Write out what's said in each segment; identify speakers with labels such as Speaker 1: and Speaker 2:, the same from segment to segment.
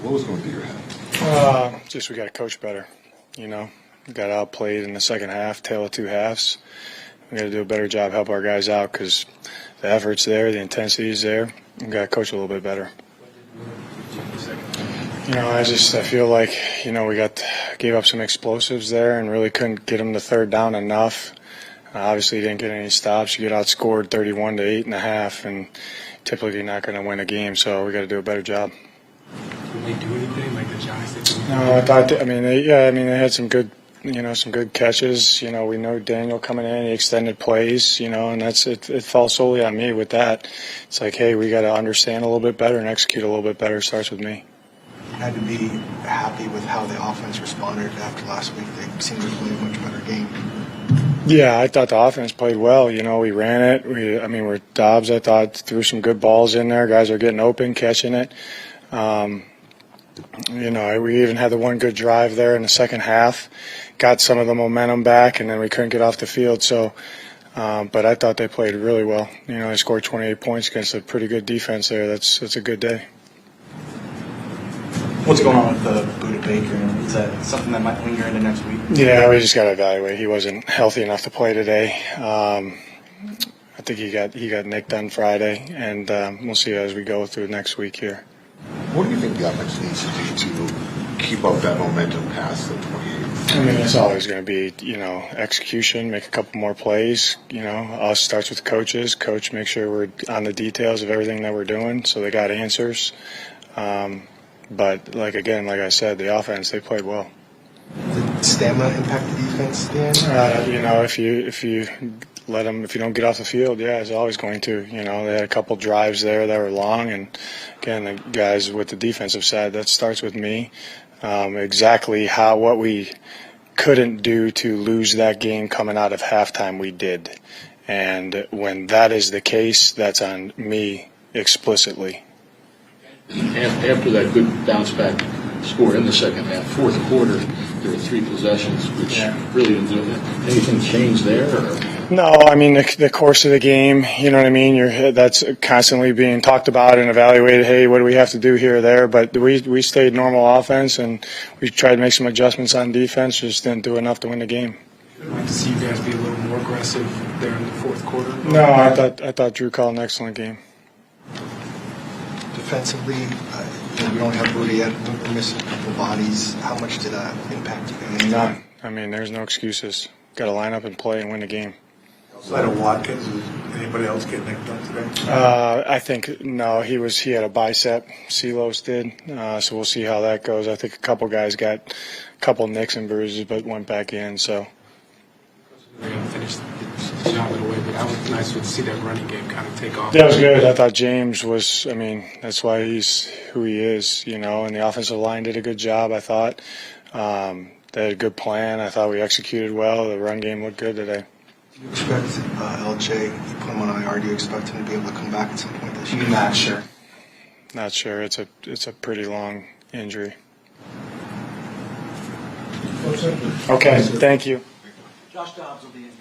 Speaker 1: What was going through your head?
Speaker 2: Just we got to coach better. We got outplayed in the second half, tale of two halves. We got to do a better job, help our guys out because the effort's there, the intensity's there. We got to coach a little bit better. I feel like, we gave up some explosives there and really couldn't get them to third down enough. Obviously, didn't get any stops. You get outscored 31-8 in the half, and typically not going to win a game. So we got to do a better job.
Speaker 3: Did they do anything like the Giants did?
Speaker 2: No, I thought. They had some good, some good catches. We know Daniel coming in, he extended plays. And it falls solely on me with that. It's like, hey, we got to understand a little bit better and execute a little bit better. It starts with me.
Speaker 4: You had to be happy with how the offense responded after last week. They seemed to play a much better game.
Speaker 2: Yeah, I thought the offense played well. We ran it. Dobbs, I thought, threw some good balls in there. Guys are getting open, catching it. We even had the one good drive there in the second half. Got some of the momentum back, and then we couldn't get off the field. So, but I thought they played really well. They scored 28 points against a pretty good defense there. That's a good day.
Speaker 4: What's going on with the Buda Baker? Is that something that might linger into next week?
Speaker 2: Yeah, we just got to evaluate. He wasn't healthy enough to play today. I think he got nicked on Friday, and we'll see as we go through next week here.
Speaker 1: What do you think the offense needs to do to keep up that momentum past the 28?
Speaker 2: It's always going to be, execution, make a couple more plays. Us starts with coaches. Coach, make sure we're on the details of everything that we're doing so they got answers. But, like I said, the offense, they played well.
Speaker 4: Did stamina impact the defense, Dan?
Speaker 2: If you let them, if you don't get off the field, yeah, it's always going to. They had a couple drives there that were long, and again, the guys with the defensive side, that starts with me. Exactly what we couldn't do to lose that game coming out of halftime, we did. And when that is the case, that's on me explicitly.
Speaker 5: After that good bounce back score in the second half, fourth quarter, there were 3 possessions, which really didn't do it. Anything changed there? Or?
Speaker 2: No, the course of the game, that's constantly being talked about and evaluated. Hey, what do we have to do here or there? But we stayed normal offense, and we tried to make some adjustments on defense, just didn't do enough to win the game.
Speaker 3: I'd like to see you guys be a little more aggressive there in the fourth quarter.
Speaker 2: No, I thought Drew called an excellent game.
Speaker 4: Defensively, we don't have Buda yet. We're missing a couple bodies. How much did that impact you guys?
Speaker 2: None. There's no excuses. Got to line up and play and win the game.
Speaker 6: Outside of Watkins, did anybody else get nicked up today?
Speaker 2: I think no. He had a bicep. Silos did. So we'll see how that goes. I think a couple guys got a couple nicks and bruises, but went back in. So.
Speaker 3: They're going to finish the job in a way, but that was nice to see that running game kind of take off.
Speaker 2: That was good. I thought James was. That's why he's who he is. And the offensive line did a good job. I thought they had a good plan. I thought we executed well. The run game looked good today.
Speaker 4: Do you expect LJ? You put him on IR. Do you expect him to be able to come back at some point this year?
Speaker 2: Not sure. It's a pretty long injury. Okay. Thank you.
Speaker 7: Josh Dobbs will be in here.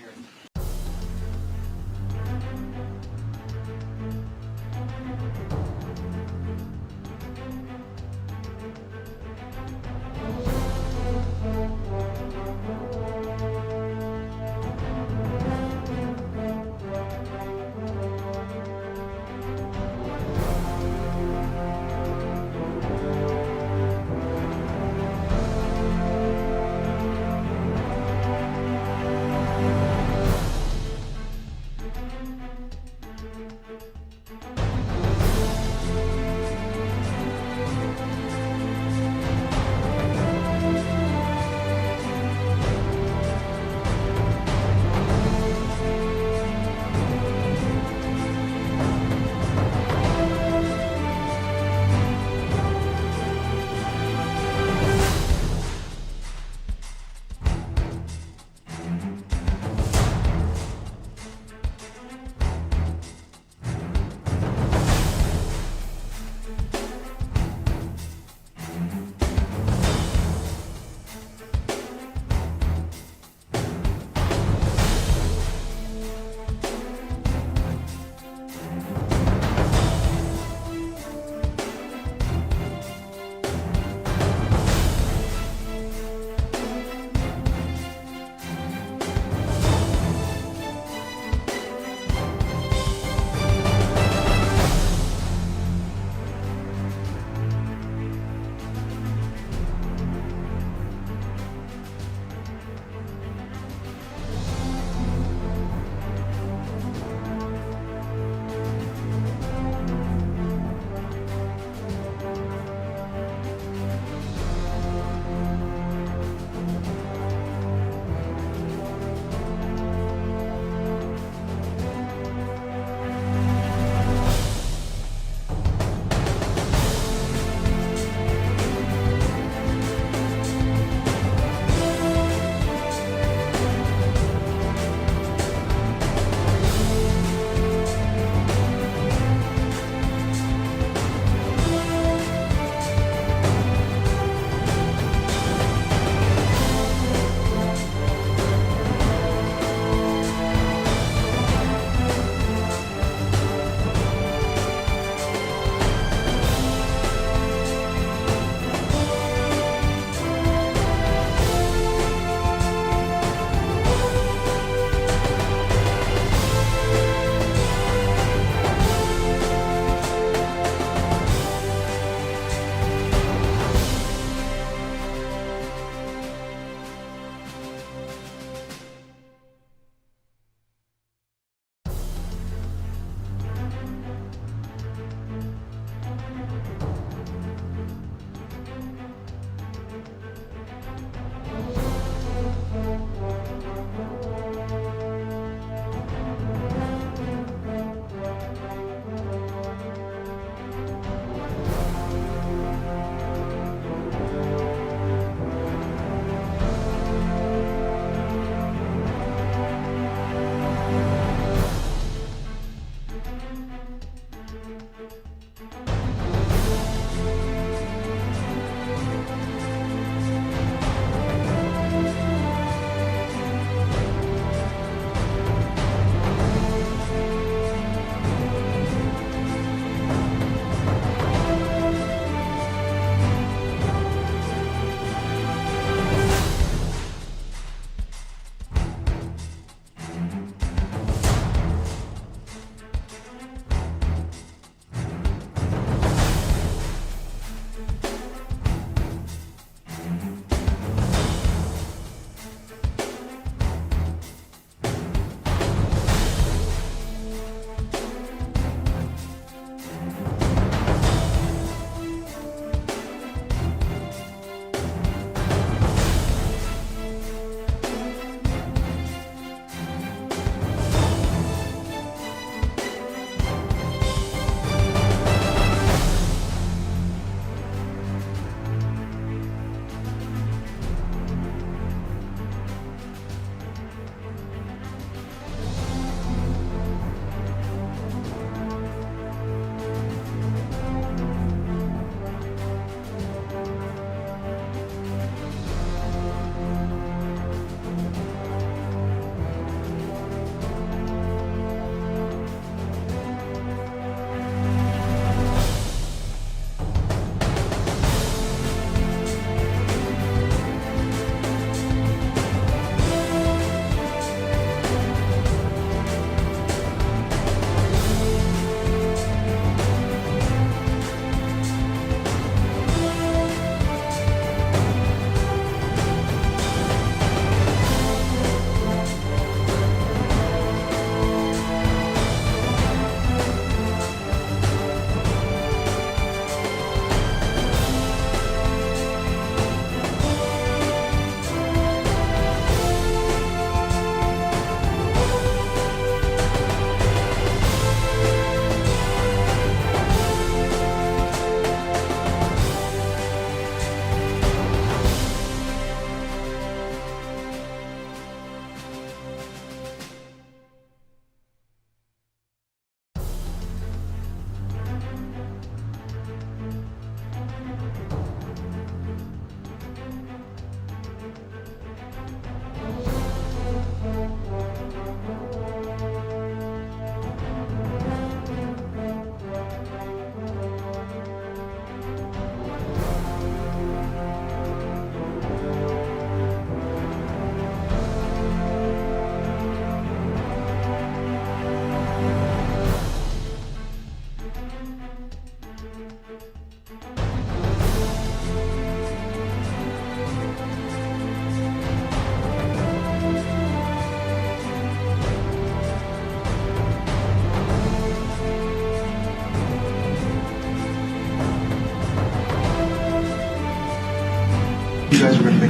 Speaker 4: you guys were going to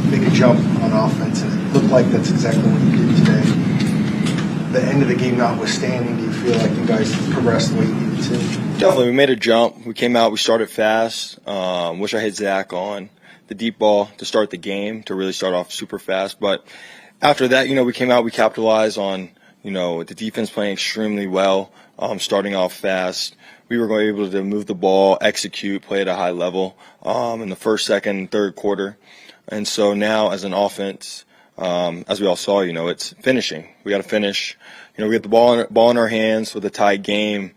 Speaker 4: make a jump on offense, and it looked like that's exactly what you did today. The end of the game notwithstanding, do you feel like you guys progressed the way you needed to?
Speaker 8: Definitely. We made a jump. We came out. We started fast. Wish I had Zach on the deep ball to start the game, to really start off super fast. But after that, we came out. We capitalized on, the defense playing extremely well, starting off fast. We were able to move the ball, execute, play at a high level in the first, second, third quarter. And so now as an offense, as we all saw, it's finishing. We got to finish. We get the ball in our hands with a tight game,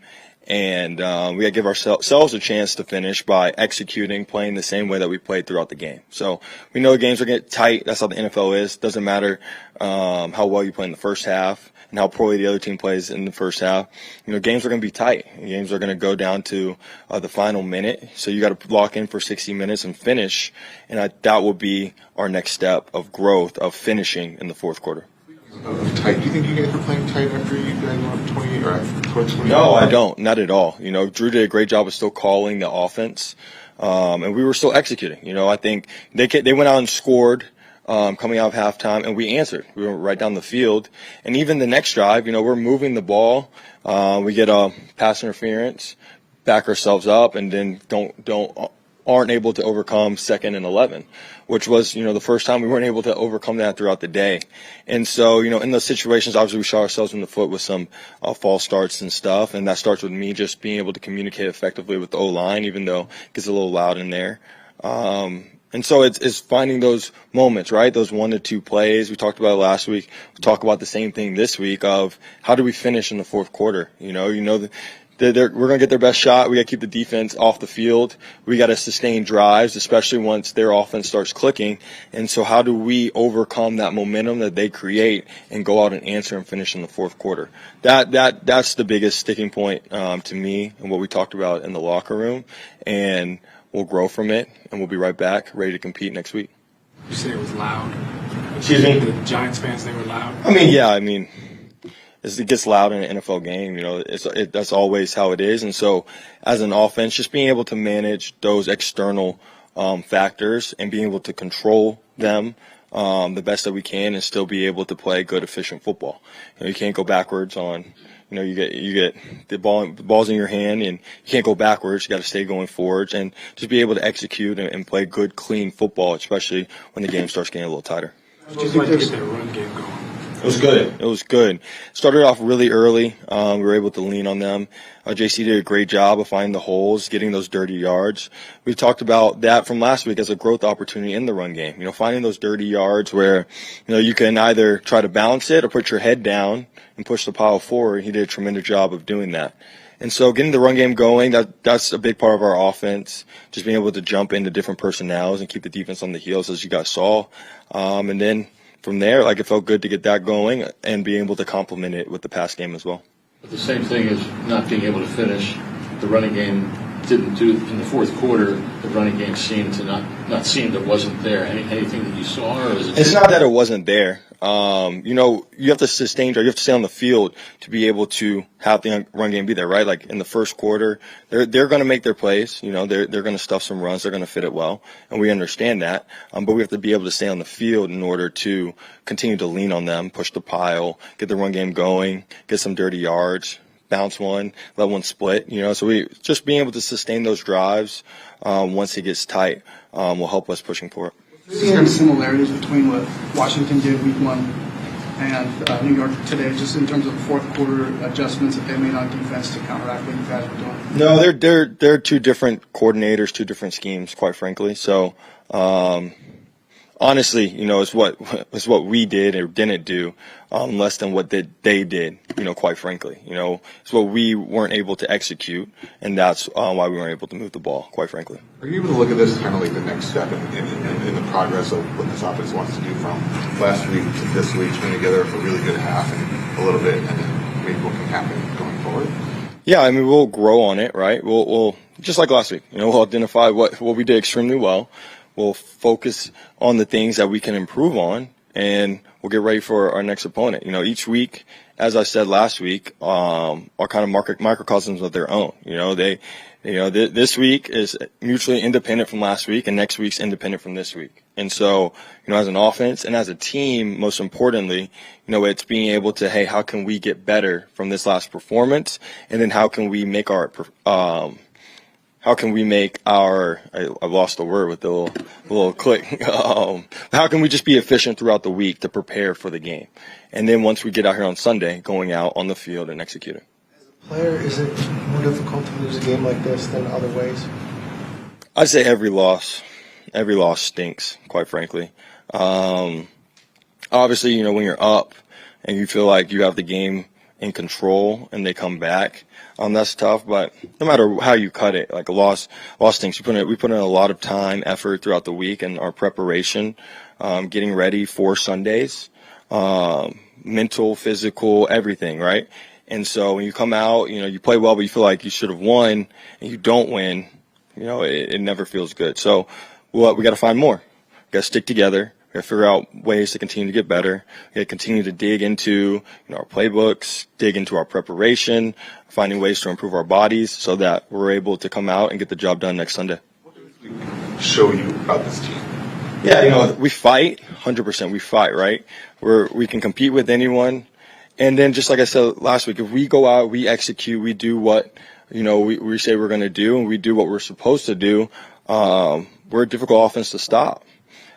Speaker 8: and we got to give ourselves a chance to finish by executing, playing the same way that we played throughout the game. So we know the games are getting tight. That's how the NFL is. Doesn't matter how well you play in the first half and how poorly the other team plays in the first half. Games are going to be tight. Games are going to go down to the final minute. So you got to lock in for 60 minutes and finish. And that will be our next step of growth, of finishing in the fourth quarter.
Speaker 1: Tight. Do you think you guys were playing tight after you guys went up 28 or towards 28?
Speaker 8: No, I don't. Not at all. Drew did a great job of still calling the offense, and we were still executing. I think they went out and scored coming out of halftime, and we answered. We went right down the field, and even the next drive, we're moving the ball. We get a pass interference, back ourselves up, and then aren't able to overcome 2nd and 11, which was, the first time we weren't able to overcome that throughout the day. And so, in those situations, obviously we shot ourselves in the foot with some false starts and stuff, and that starts with me just being able to communicate effectively with the O-line, even though it gets a little loud in there. And so it's finding those moments, right? Those 1 to 2 plays. We talked about it last week. We talk about the same thing this week of how do we finish in the fourth quarter? We're going to get their best shot. We got to keep the defense off the field. We got to sustain drives, especially once their offense starts clicking. And so how do we overcome that momentum that they create and go out and answer and finish in the fourth quarter? That's the biggest sticking point to me and what we talked about in the locker room. And we'll grow from it, and we'll be right back, ready to compete next week.
Speaker 3: You say it was loud.
Speaker 8: Excuse me?
Speaker 3: The Giants fans, they were loud.
Speaker 8: It gets loud in an NFL game. That's always how it is. And so as an offense, just being able to manage those external factors and being able to control them the best that we can and still be able to play good, efficient football. You can't go backwards on, you get the ball's in your hand and you can't go backwards. You got to stay going forwards and just be able to execute and play good, clean football, especially when the game starts getting a little tighter.
Speaker 3: Just like to get that run game going.
Speaker 8: It was good. Started off really early. We were able to lean on them. JC did a great job of finding the holes, getting those dirty yards. We talked about that from last week as a growth opportunity in the run game. Finding those dirty yards where, you can either try to balance it or put your head down and push the pile forward. He did a tremendous job of doing that. And so getting the run game going, that's a big part of our offense, just being able to jump into different personnels and keep the defense on the heels, as you guys saw. And then from there, it felt good to get that going and be able to complement it with the pass game as well.
Speaker 5: But the same thing is not being able to finish. The running game didn't do in the fourth quarter. The running game seemed to not seem that wasn't there. Anything that you saw, or is it?
Speaker 8: It's not that it wasn't there. You have to sustain, or you have to stay on the field to be able to have the run game be there, right? Like in the first quarter, they're going to make their plays. They're going to stuff some runs. They're going to fit it well, and we understand that. But we have to be able to stay on the field in order to continue to lean on them, push the pile, get the run game going, get some dirty yards, bounce one, let one split. So we just being able to sustain those drives once it gets tight will help us pushing for it.
Speaker 9: Do you see any similarities between what Washington did week 1 and New York today, just in terms of fourth quarter adjustments that they made on defense to counteract what you guys were doing?
Speaker 8: No, they're two different coordinators, two different schemes, quite frankly. So honestly, it's what we did or didn't do, less than what they did, quite frankly. It's what we weren't able to execute, and that's why we weren't able to move the ball, quite frankly.
Speaker 1: Are you able to look at this kind of like the next step in the progress of what this offense wants to do from last week to this week, putting together a really good half and a little bit, and then maybe what can happen going forward?
Speaker 8: Yeah, we'll grow on it, right? We'll just like last week, we'll identify what we did extremely well. We'll focus on the things that we can improve on, and we'll get ready for our next opponent. Each week, as I said last week, are kind of microcosms of their own. This week is mutually independent from last week, and next week's independent from this week. And so, as an offense and as a team, most importantly, it's being able to, hey, how can we get better from this last performance, and then how can we make our I lost the word with the little click. How can we just be efficient throughout the week to prepare for the game? And then once we get out here on Sunday, going out on the field and executing.
Speaker 4: Player, is it more difficult to lose a game like this than other ways?
Speaker 8: I'd say every loss stinks, quite frankly. Obviously, when you're up and you feel like you have the game in control and they come back, that's tough. But no matter how you cut it, like a loss stinks. We put in a lot of time, effort throughout the week and our preparation, getting ready for Sundays, mental, physical, everything, right? And so when you come out, you play well, but you feel like you should have won, and you don't win, it never feels good. So we got to find more. We got to stick together. We got to figure out ways to continue to get better. We got to continue to dig into our playbooks, dig into our preparation, finding ways to improve our bodies so that we're able to come out and get the job done next Sunday.
Speaker 1: What does it show you about this team?
Speaker 8: Yeah, we fight, 100%. We fight, right? We can compete with anyone. And then, just like I said last week, if we go out, we execute, we do what we say we're going to do, and we do what we're supposed to do, we're a difficult offense to stop.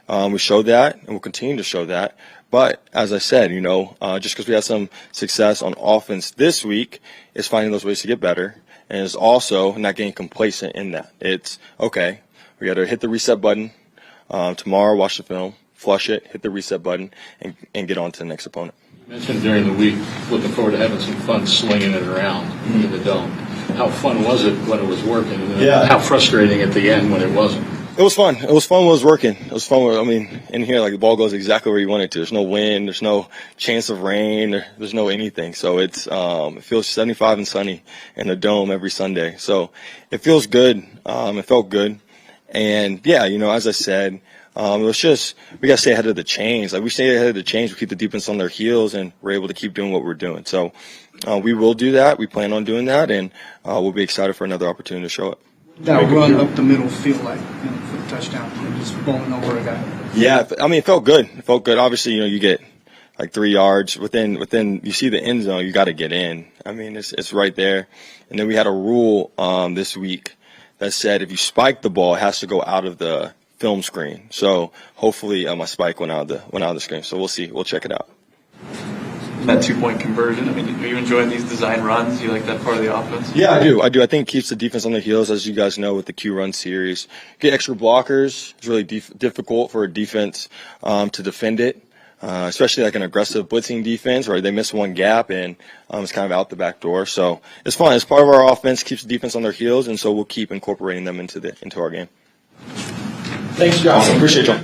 Speaker 8: We showed that, and we'll continue to show that. But as I said, just because we had some success on offense this week, is finding those ways to get better, and it's also not getting complacent in that. It's okay. We got to hit the reset button tomorrow. Watch the film, flush it, hit the reset button, and get on to the next opponent.
Speaker 5: You mentioned during the week, looking forward to having some fun slinging it around in the dome. How fun was it when it was working? And how frustrating at the end when it wasn't?
Speaker 8: It was fun. It was fun when it was working. It was fun. In here, the ball goes exactly where you want it to. There's no wind. There's no chance of rain. There's no anything. So it feels 75 and sunny in the dome every Sunday. So it feels good. It felt good. And, yeah, as I said, it was just we got to stay ahead of the chains. We stay ahead of the chains. We keep the defense on their heels, and we're able to keep doing what we're doing. So we will do that. We plan on doing that, and we'll be excited for another opportunity to show it.
Speaker 9: That run up the middle feel like for the touchdown, just bowling over a guy.
Speaker 8: Yeah, it felt good. It felt good. Obviously, you get 3 yards within. You see the end zone, you got to get in. It's right there. And then we had a rule this week that said if you spike the ball, it has to go out of the film screen. So hopefully my spike went out of the screen. So we'll see. We'll check it out.
Speaker 10: That 2-point conversion, are you enjoying these design runs? Do you like that part of the offense?
Speaker 8: Yeah, I do. I think it keeps the defense on their heels, as you guys know, with the Q run series. Get extra blockers. It's really difficult for a defense to defend it, especially an aggressive blitzing defense where they miss one gap and it's kind of out the back door. So it's fun. It's part of our offense, keeps the defense on their heels, and so we'll keep incorporating them into our game.
Speaker 10: Thanks, Josh.
Speaker 8: Awesome. Appreciate y'all.